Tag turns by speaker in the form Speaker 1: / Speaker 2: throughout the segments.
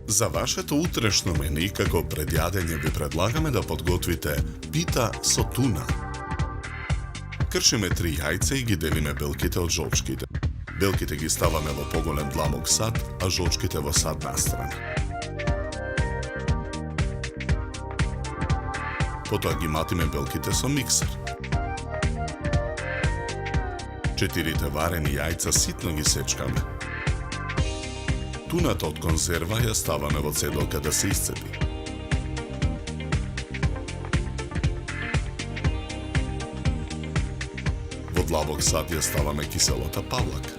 Speaker 1: За вашето утрешно мени, како предјадење ви предлагаме да подготвите пита со туна. Кршиме 3 јајца и ги делиме белките од жолчките. Белките ги ставаме во поголем длабок сад, а жолчките во сад настрана. Потоа ги матиме белките со миксер. 4 варени јајца ситно ги сечкаме. Туната од конзерва ја ставаме во цедолка да се исцепи. Во длабок сад ја ставаме киселата павлака.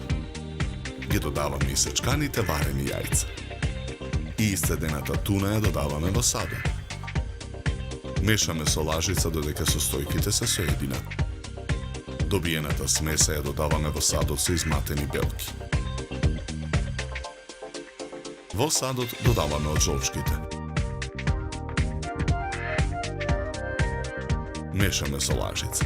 Speaker 1: Ги додаваме и сечканите варени јајца. И исцедената туна ја додаваме во садот. Мешаме со лажица додека состојките се соединат. Добиената смеса ја додаваме во садот со изматени белки. Во садот додаваме од жолчките. Мешаме со лажица.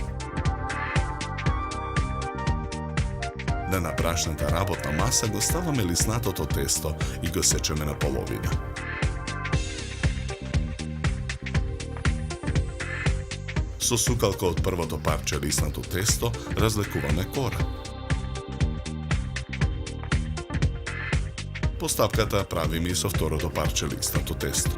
Speaker 1: На напрашната работна маса го ставаме лиснатото тесто и го сечеме на половина. Со сукалка од првото парче лиснато тесто разлекуваме кора. Поставката правиме и со второто парче лиснато тесто.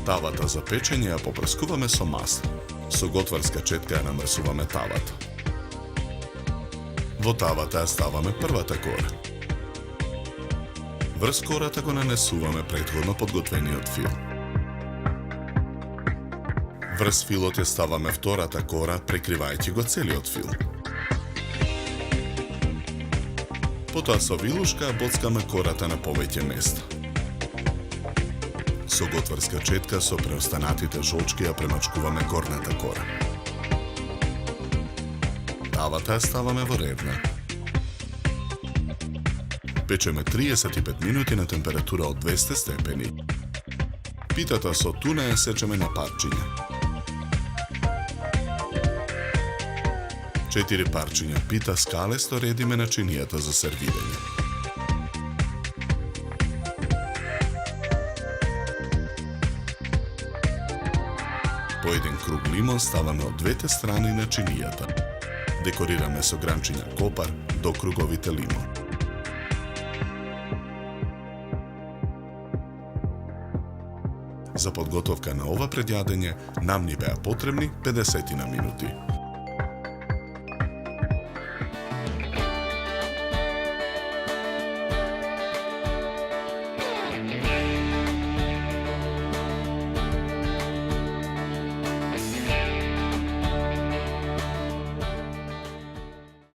Speaker 1: Тавата за печење ја попрскуваме со масло. Со готварска четка ја намрсуваме тавата. Во тавата ја ставаме првата кора. Врз кората го нанесуваме претходно подготвениот фил. Врз филот ја ставаме втората кора, прекривајќи го целиот фил. Потоа со вилушка боцкаме кората на повеќе места. Со готварска четка со преостанатите жолчки ја премачкуваме горната кора. Тавата ја ставаме во ревна. Печеме 35 минути на температура од 200 степени. Питата со туна ја сечеме на парчиња. 4 парчиња пита скалесто редиме на чинијата за сервирање. По 1 круг лимон ставаме од двете страни на чинијата. Декорираме со гранчиња копар до круговите лимон. За подготовка на ова предјадење нам ни беа потребни 50 минути.